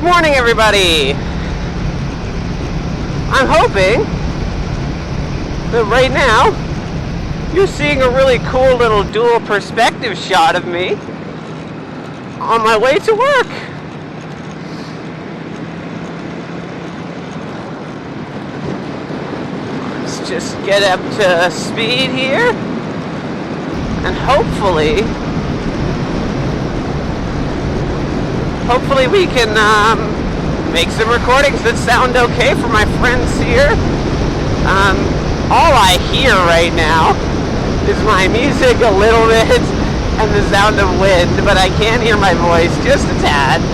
Good morning, everybody. I'm hoping that right now you're seeing a really cool little dual perspective shot of me on my way to work. Let's just get up to speed here, and hopefully we can make some recordings that sound okay for my friends here. All I hear right now is my music a little bit and the sound of wind, but I can hear my voice just a tad.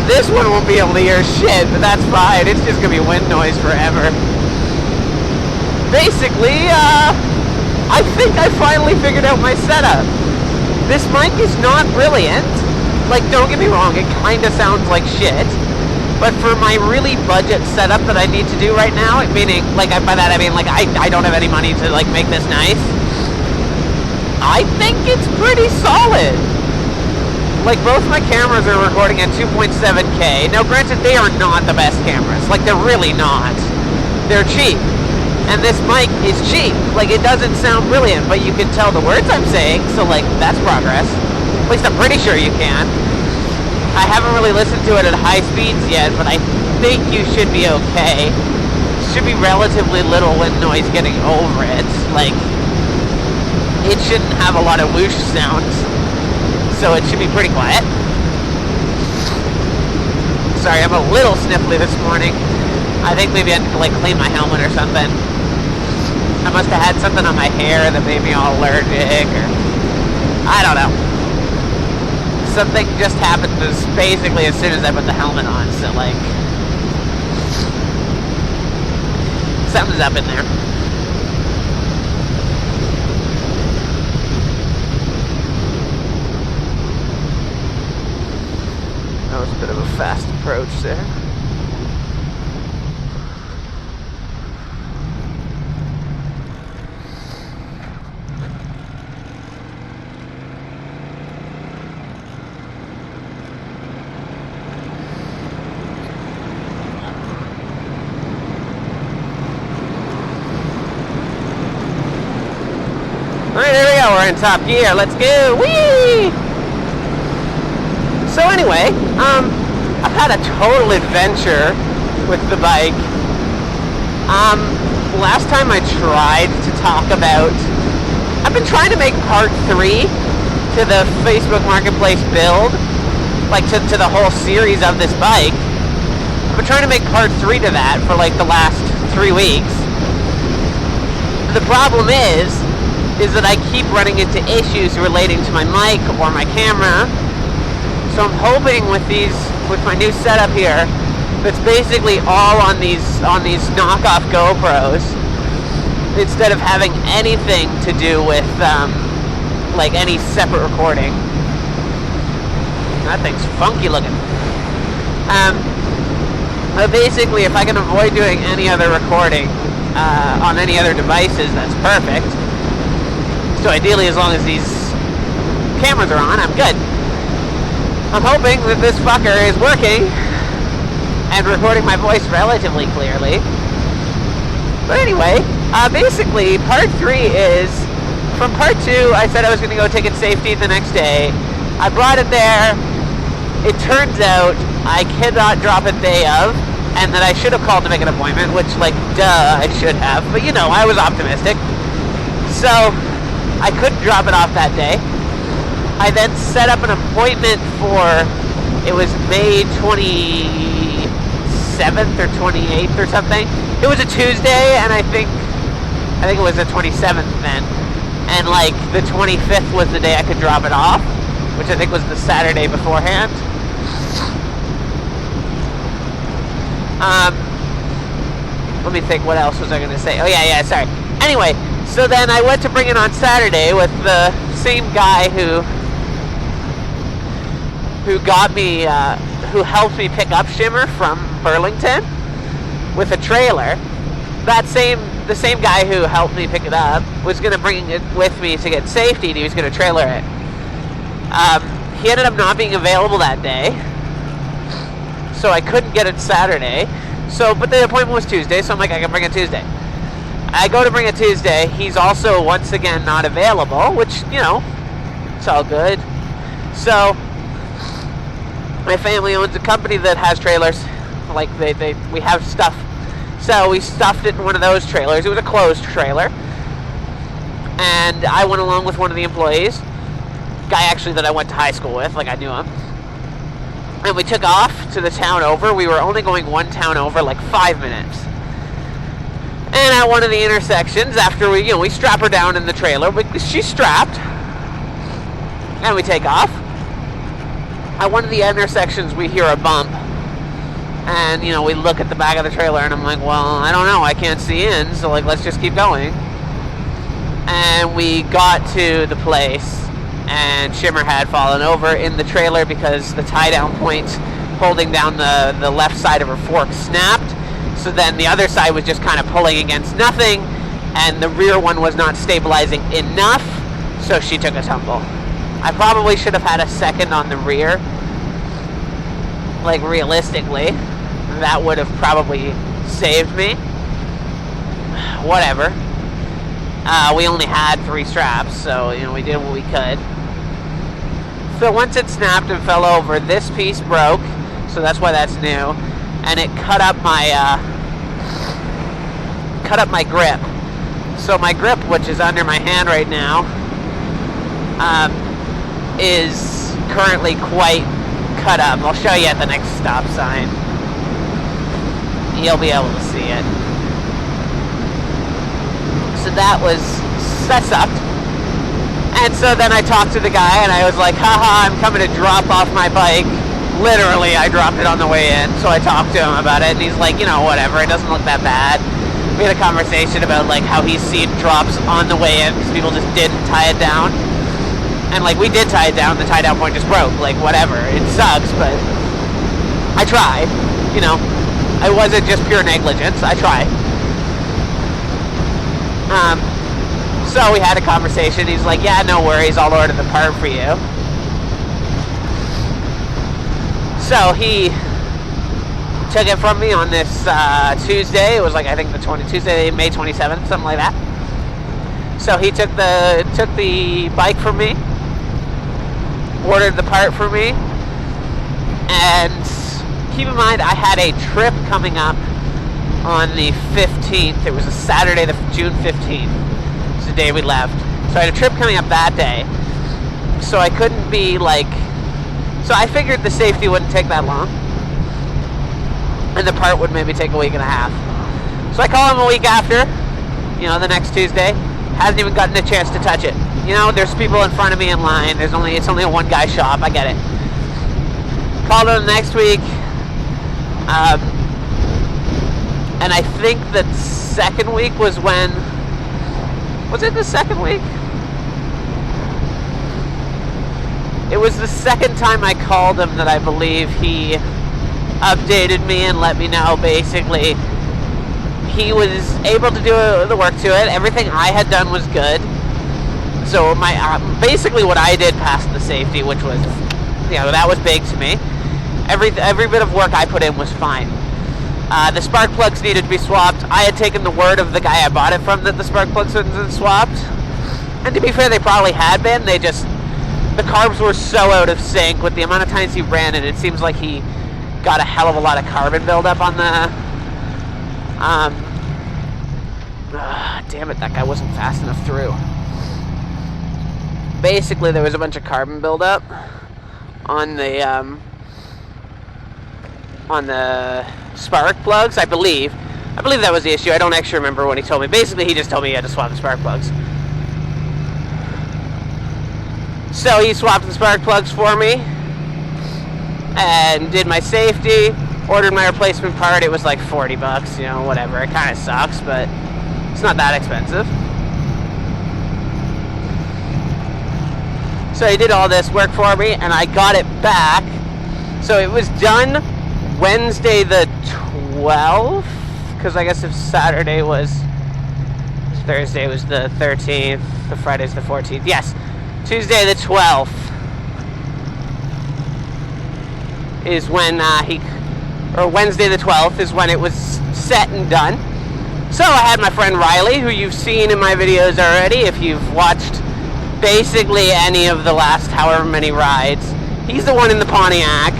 This one won't be able to hear shit, but that's fine. It's just gonna be wind noise forever. Basically, I think I finally figured out my setup. This mic is not brilliant. Like, don't get me wrong, it kind of sounds like shit. But for my really budget setup that I need to do right now, meaning, like, by that I mean, like, I don't have any money to, like, make this nice. I think it's pretty solid. Like, both my cameras are recording at 2.7K. Now, granted, they are not the best cameras. Like, they're really not. They're cheap. And this mic is cheap. Like, it doesn't sound brilliant, but you can tell the words I'm saying, so, like, that's progress. At least I'm pretty sure you can. I haven't really listened to it at high speeds yet, but I think you should be okay. Should be relatively little wind noise getting over it. Like, it shouldn't have a lot of whoosh sounds, so it should be pretty quiet. Sorry, I'm a little sniffly this morning. I think maybe I need to, like, clean my helmet or something. I must have had something on my hair that made me all allergic, or I don't know. Something just happened basically as soon as I put the helmet on, so, like, something's up in there. That was a bit of a fast approach there. Alright, there we go, we're in top gear, let's go, whee! So anyway, I've had a total adventure with the bike. Last time I tried to talk about, I've been trying to make part 3 to the Facebook Marketplace build, like to the whole series of this bike. I've been trying to make part 3 to that for like the last 3 weeks. The problem is that I keep running into issues relating to my mic or my camera. So I'm hoping with my new setup here, that's basically all on these knockoff GoPros, instead of having anything to do with like any separate recording. That thing's funky looking. But basically, if I can avoid doing any other recording on any other devices, that's perfect. So ideally, as long as these cameras are on, I'm good. I'm hoping that this fucker is working and recording my voice relatively clearly. But anyway, basically, part 3 is, from part 2, I said I was going to go take it safety the next day. I brought it there. It turns out I cannot drop it day of, and that I should have called to make an appointment, which, like, duh, I should have. But, you know, I was optimistic. So I couldn't drop it off that day. I then set up an appointment for, it was May 27th or 28th or something. It was a Tuesday, and I think it was the 27th then. And like the 25th was the day I could drop it off, which I think was the Saturday beforehand. Let me think, what else was I going to say? Oh yeah, sorry. Anyway, so then I went to bring it on Saturday with the same guy who got me, who helped me pick up Shimmer from Burlington with a trailer. The same guy who helped me pick it up was going to bring it with me to get safety, and he was going to trailer it. He ended up not being available that day, so I couldn't get it Saturday. So, but the appointment was Tuesday, so I'm like, I can bring it Tuesday. I go to bring it Tuesday. He's also once again not available, which, you know, it's all good. So my family owns a company that has trailers. Like we have stuff. So we stuffed it in one of those trailers. It was a closed trailer. And I went along with one of the employees. Guy actually that I went to high school with, like I knew him. And we took off to the town over. We were only going one town over, like 5 minutes. And at one of the intersections, after we strap her down in the trailer, she's strapped, and we take off. At one of the intersections, we hear a bump, and, we look at the back of the trailer, and I'm like, well, I don't know, I can't see in, so, let's just keep going. And we got to the place, and Shimmer had fallen over in the trailer because the tie-down point holding down the left side of her fork snapped. So then the other side was just kind of pulling against nothing, and the rear one was not stabilizing enough, so she took a tumble. I probably should have had a second on the rear. Like, realistically, that would have probably saved me. Whatever. We only had 3 straps, so, we did what we could. So once it snapped and fell over, this piece broke, so that's why that's new. And it cut up my grip. So my grip, which is under my hand right now, is currently quite cut up. I'll show you at the next stop sign. You'll be able to see it. So that sucked. And so then I talked to the guy and I was like, haha, I'm coming to drop off my bike. Literally, I dropped it on the way in, so I talked to him about it, and he's like, whatever, it doesn't look that bad. We had a conversation about, how he's seen drops on the way in because people just didn't tie it down. And, we did tie it down, the tie-down point just broke, whatever. It sucks, but I tried, I wasn't just pure negligence, I tried. So we had a conversation, he's like, yeah, no worries, I'll order the part for you. So he took it from me on this Tuesday. It was I think Tuesday, May 27th, something like that. So he took the bike from me, ordered the part for me, and keep in mind I had a trip coming up on the 15th. It was a Saturday, June 15th. It's the day we left. So I had a trip coming up that day. So I couldn't be So I figured the safety wouldn't take that long. And the part would maybe take a week and a half. So I call him a week after, the next Tuesday. Hasn't even gotten a chance to touch it. There's people in front of me in line. It's only a one-guy shop. I get it. Called him next week. And I think the second week was when... Was it the second week? It was the second time I called him that I believe he updated me and let me know, basically, he was able to do the work to it. Everything I had done was good. So basically what I did passed the safety, which was, that was big to me. Every bit of work I put in was fine. The spark plugs needed to be swapped. I had taken the word of the guy I bought it from that the spark plugs had been swapped. And to be fair, they probably had been. The carbs were so out of sync with the amount of times he ran it. It seems like he got a hell of a lot of carbon buildup on the... damn it, that guy wasn't fast enough through. Basically, there was a bunch of carbon buildup on the spark plugs, I believe. I believe that was the issue. I don't actually remember what he told me. Basically, he just told me he had to swap the spark plugs. So he swapped the spark plugs for me and did my safety, ordered my replacement part. It was like $40, whatever. It kind of sucks, but it's not that expensive. So he did all this work for me, and I got it back. So it was done Wednesday the 12th, because I guess if Saturday was... Thursday was the 13th, the Friday's the 14th. Yes, Tuesday the 12th is when he or Wednesday the 12th is when it was set and done. So I had my friend Riley, who you've seen in my videos already if you've watched basically any of the last however many rides. He's the one in the Pontiac.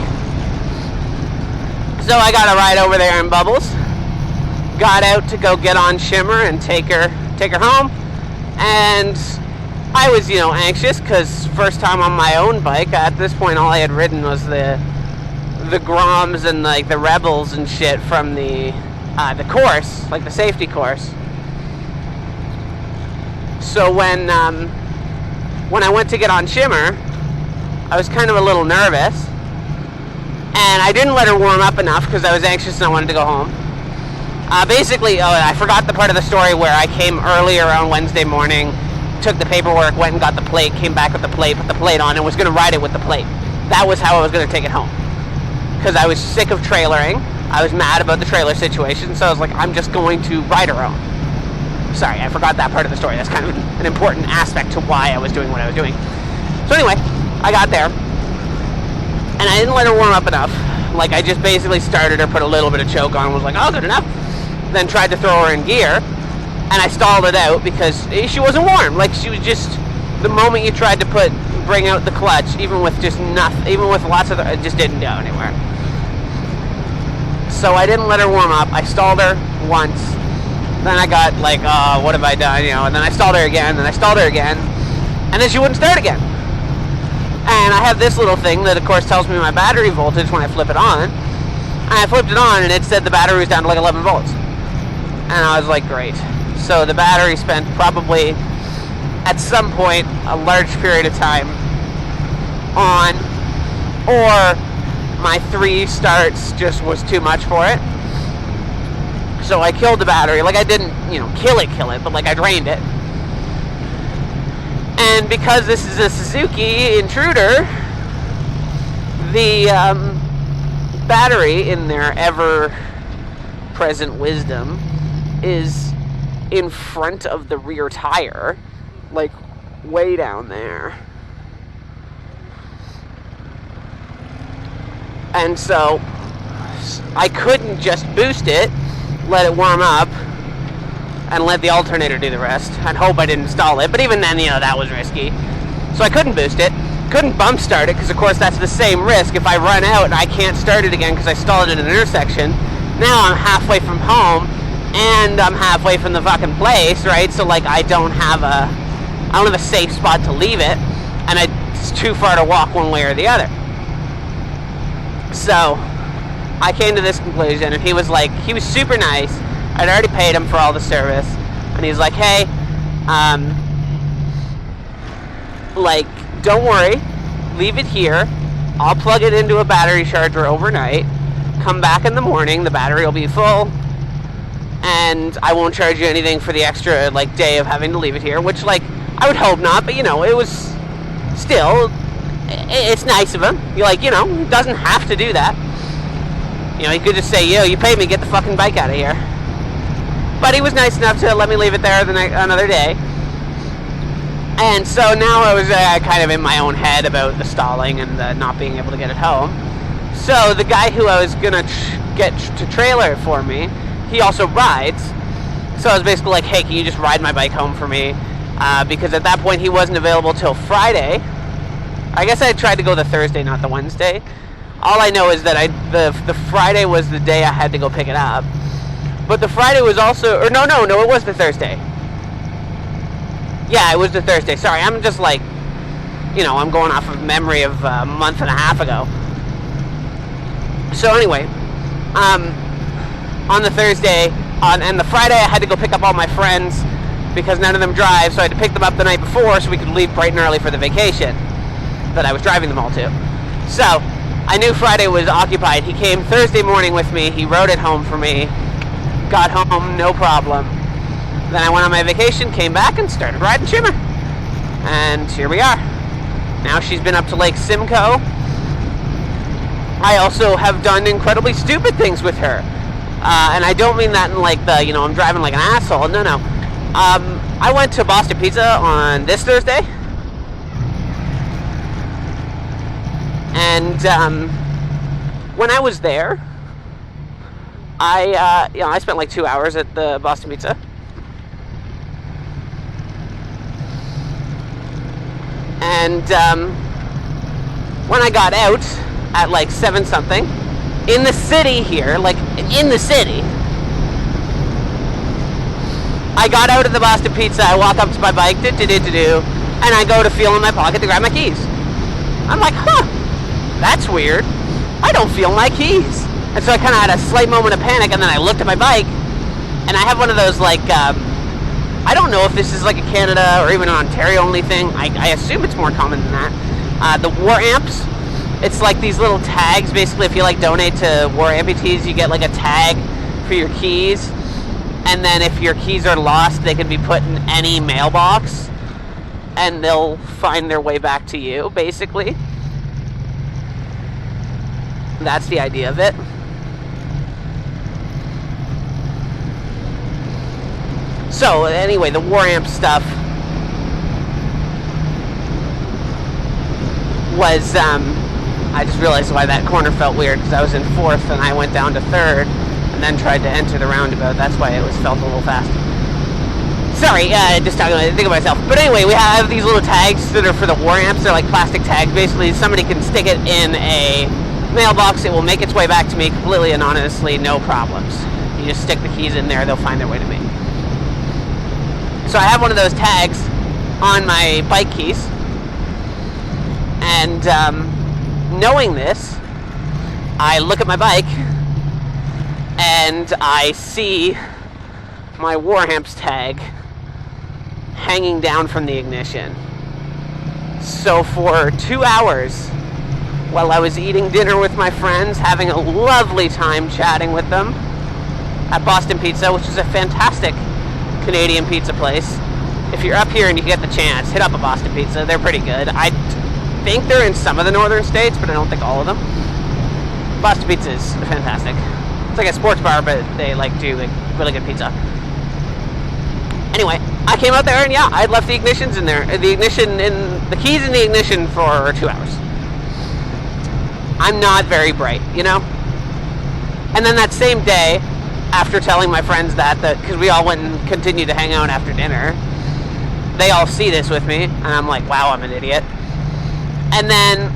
So I got a ride over there in Bubbles. Got out to go get on Shimmer and take her home. And I was, anxious because first time on my own bike. At this point, all I had ridden was the Groms and like the Rebels and shit from the course, like the safety course. So when I went to get on Shimmer, I was kind of a little nervous, and I didn't let her warm up enough because I was anxious and I wanted to go home. I forgot the part of the story where I came earlier on Wednesday morning, took the paperwork, went and got the plate, came back with the plate, put the plate on, and was going to ride it with the plate. That was how I was going to take it home. Because I was sick of trailering. I was mad about the trailer situation, so I was like, I'm just going to ride her home. Sorry, I forgot that part of the story. That's kind of an important aspect to why I was doing what I was doing. So anyway, I got there, and I didn't let her warm up enough. Like, I just basically started her, put a little bit of choke on, was like, oh, good enough. Then tried to throw her in gear, and I stalled it out because she wasn't warm. Like, she was just, the moment you tried to bring out the clutch, even with just nothing, even with lots of, it just didn't go anywhere. So I didn't let her warm up. I stalled her once. Then I got like, oh, what have I done? And then I stalled her again, and I stalled her again, and then she wouldn't start again. And I have this little thing that, of course, tells me my battery voltage when I flip it on. And I flipped it on, and it said the battery was down to like 11 volts. And I was like, great. So the battery spent probably, at some point, a large period of time on, or my 3 starts just was too much for it. So I killed the battery. Like, I didn't, kill it, but like I drained it. And because this is a Suzuki Intruder, the battery, in their ever-present wisdom, is in front of the rear tire, like way down there. And so I couldn't just boost it, let it warm up, and let the alternator do the rest, and hope I didn't stall it. But even then, that was risky. So I couldn't boost it, couldn't bump start it, because of course that's the same risk. If I run out and I can't start it again because I stalled it in an intersection, now I'm halfway from home, and I'm halfway from the fucking place, right? So like I don't have a safe spot to leave it, and it's too far to walk one way or the other. So I came to this conclusion, and he was super nice. I'd already paid him for all the service, and he's like, hey, don't worry, leave it here. I'll plug it into a battery charger overnight. Come back in the morning, the battery will be full, and I won't charge you anything for the extra day of having to leave it here. Which I would hope not, but it was still, it's nice of him. He doesn't have to do that. He could just say, you paid me, get the fucking bike out of here. But he was nice enough to let me leave it there another day. And so now I was kind of in my own head about the stalling and the not being able to get it home. So the guy who I was going to get to trailer it for me, he also rides. So I was basically like, hey, can you just ride my bike home for me? Because at that point he wasn't available till Friday. I guess I tried to go the Thursday, not the Wednesday. All I know is that the Friday was the day I had to go pick it up. But the Friday was also, or no, it was the Thursday. Yeah, it was the Thursday. Sorry, I'm just I'm going off of memory of a month and a half ago. So anyway, on the Thursday, and the Friday I had to go pick up all my friends because none of them drive, so I had to pick them up the night before so we could leave bright and early for the vacation that I was driving them all to. So I knew Friday was occupied. He came Thursday morning with me. He rode it home for me. Got home, no problem. Then I went on my vacation, came back, and started riding Shimmer. And here we are. Now she's been up to Lake Simcoe. I also have done incredibly stupid things with her. And I don't mean that in I'm driving like an asshole. No. I went to Boston Pizza on this Thursday. And when I was there, I spent like 2 hours at the Boston Pizza. And when I got out at like 7 something, in the city here, like in the city, I got out of the Boston Pizza, I walk up to my bike, and I go to feel in my pocket to grab my keys. I'm like, that's weird. I don't feel my keys. And so I kind of had a slight moment of panic, and then I looked at my bike, and I have one of those, like, I don't know if this is like a Canada or even an Ontario only thing. I assume it's more common than that. The war amps, it's like these little tags. Basically, if you like donate to war amputees, you get like a tag for your keys. And then if your keys are lost, they can be put in any mailbox, and they'll find their way back to you, basically. That's the idea of it. So, anyway, the war amp stuff was, I just realized why that corner felt weird, because I was in 4th and I went down to 3rd and then tried to enter the roundabout. That's why it felt a little fast. Sorry, just think of myself. But anyway, we have these little tags that are for the war amps. They're like plastic tags. Basically, somebody can stick it in a mailbox. It will make its way back to me completely anonymously, no problems. You just stick the keys in there, they'll find their way to me. So I have one of those tags on my bike keys, and knowing this, I look at my bike and I see my war amps tag hanging down from the ignition. So for 2 hours, while I was eating dinner with my friends, having a lovely time chatting with them at Boston Pizza, which is a fantastic Canadian pizza place. If you're up here and you get the chance, hit up a Boston Pizza. They're pretty good. I think they're in some of the northern states, but I don't think all of them. Boston Pizza is fantastic. It's like a sports bar, but they do really good pizza. Anyway, I came out there and yeah, I'd left the ignitions in there. The keys in the ignition for 2 hours. I'm not very bright, you know? And then that same day, after telling my friends that because we all went and continued to hang out after dinner, they all see this with me, and I'm like, wow, I'm an idiot. And then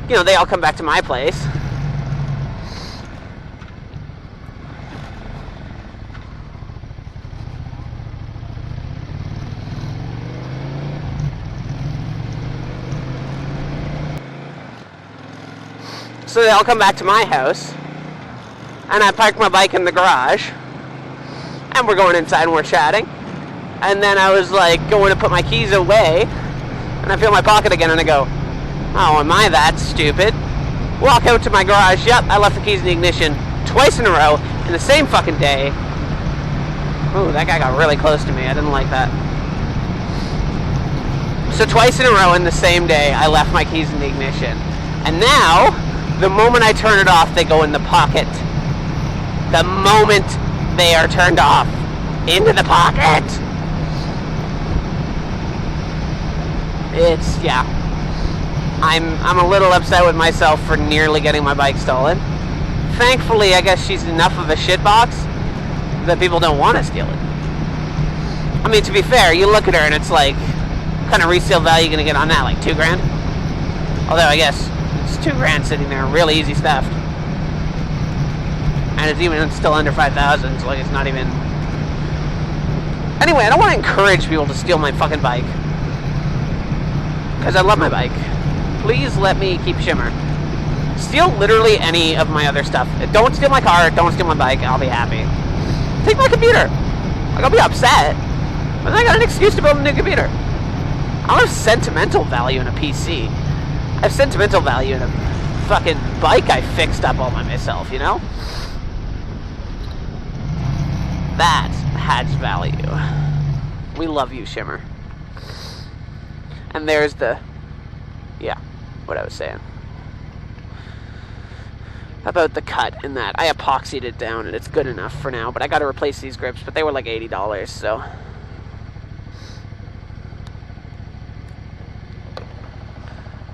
they all come back to my place. So they all come back to my house, and I parked my bike in the garage, and we're going inside and we're chatting. And then I was like going to put my keys away, and I feel my pocket again, and I go, oh, am I that stupid? Walk out to my garage, yep, I left the keys in the ignition twice in a row in the same fucking day. Ooh, that guy got really close to me, I didn't like that. So twice in a row in the same day, I left my keys in the ignition. And now, the moment I turn it off, they go in the pocket. The moment they are turned off, into the pocket. I'm a little upset with myself for nearly getting my bike stolen. Thankfully, I guess she's enough of a shitbox that people don't want to steal it. I mean, to be fair, you look at her and it's like, what kind of resale value you gonna get on that? Like $2,000? Although I guess it's $2,000 sitting there, really easy theft. And it's still under 5,000, so like it's not even. Anyway, I don't want to encourage people to steal my fucking bike, because I love my bike. Please let me keep Shimmer. Steal literally any of my other stuff. Don't steal my car, don't steal my bike, I'll be happy. Take my computer. Like, I'll be upset, but then I got an excuse to build a new computer. I don't have sentimental value in a PC. I have sentimental value in a fucking bike I fixed up all by myself, you know? That has value. We love you, Shimmer. And there's what I was saying about the cut in that. I epoxied it down and it's good enough for now, but I gotta replace these grips, but they were like $80, so.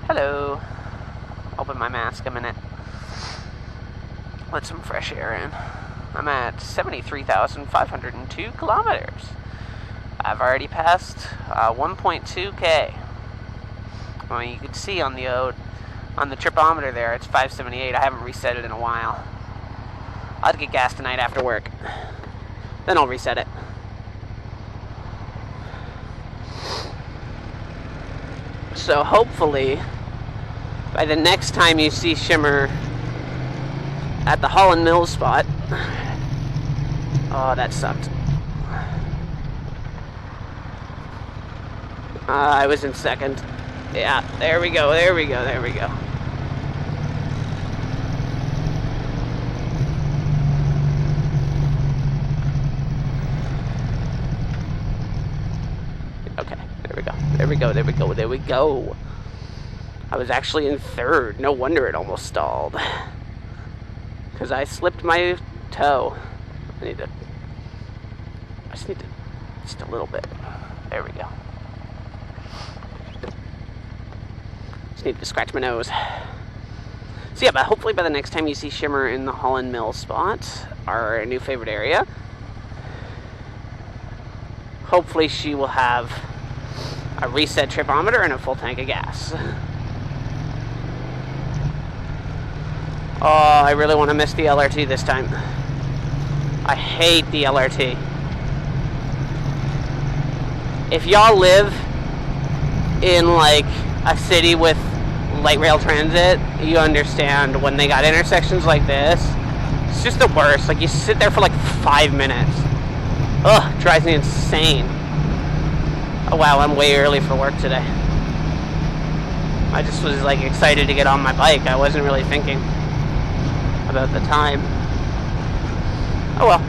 Hello. Open my mask a minute. Let some fresh air in. I'm at 73,502 kilometers. I've already passed 1.2K. Well, you can see on the tripometer there, it's 578. I haven't reset it in a while. I'll have to get gas tonight after work. Then I'll reset it. So hopefully, by the next time you see Shimmer at the Holland Mills spot... Oh, that sucked. I was in second. Yeah, there we go, there we go, there we go. Okay, there we go, there we go, there we go, there we go. I was actually in third. No wonder it almost stalled. Because I slipped my toe. I just need to, just a little bit. There we go. Just need to scratch my nose. So yeah, but hopefully by the next time you see Shimmer in the Holland Mill spot, our new favorite area, hopefully she will have a reset tripometer and a full tank of gas. Oh, I really want to miss the LRT this time. I hate the LRT. If y'all live in like a city with light rail transit, you understand when they got intersections like this. It's just the worst. Like you sit there for like 5 minutes. Ugh, drives me insane. Oh wow, I'm way early for work today. I just was like excited to get on my bike. I wasn't really thinking about the time. Oh well.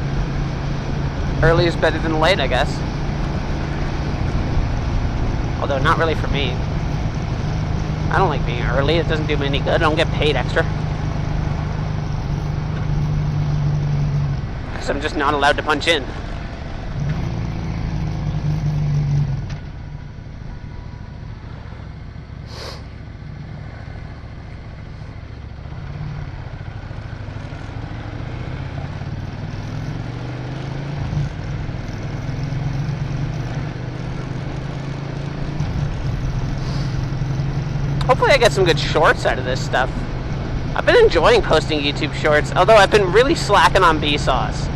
Early is better than late, I guess. Although not really for me. I don't like being early. It doesn't do me any good. I don't get paid extra. Because I'm just not allowed to punch in. Hopefully I get some good shorts out of this stuff. I've been enjoying posting YouTube shorts, although I've been really slacking on BSauce.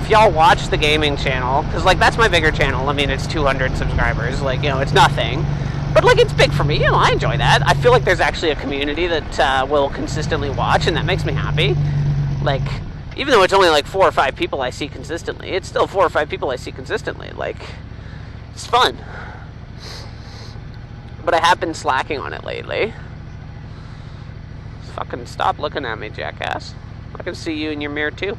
If y'all watch the gaming channel, because like that's my bigger channel. I mean, it's 200 subscribers. Like, you know, it's nothing. But like it's big for me. You know, I enjoy that. I feel like there's actually a community that will consistently watch, and that makes me happy. Like, even though it's only like 4 or 5 people I see consistently, it's still 4 or 5 people I see consistently. Like, it's fun. But I have been slacking on it lately. Fucking stop looking at me, jackass. I can see you in your mirror too.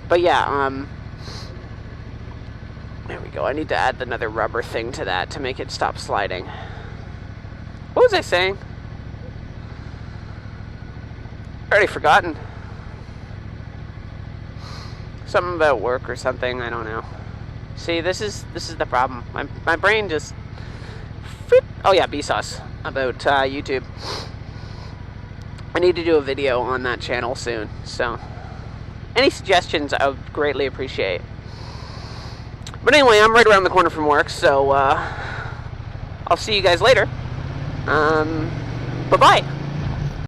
But yeah, there we go. I need to add another rubber thing to that to make it stop sliding. What was I saying? Already forgotten. Something about work or something, I don't know. See, this is the problem. My brain just... Oh yeah, BSauce. About YouTube. I need to do a video on that channel soon, so... Any suggestions I would greatly appreciate. But anyway, I'm right around the corner from work, so... I'll see you guys later. Bye-bye.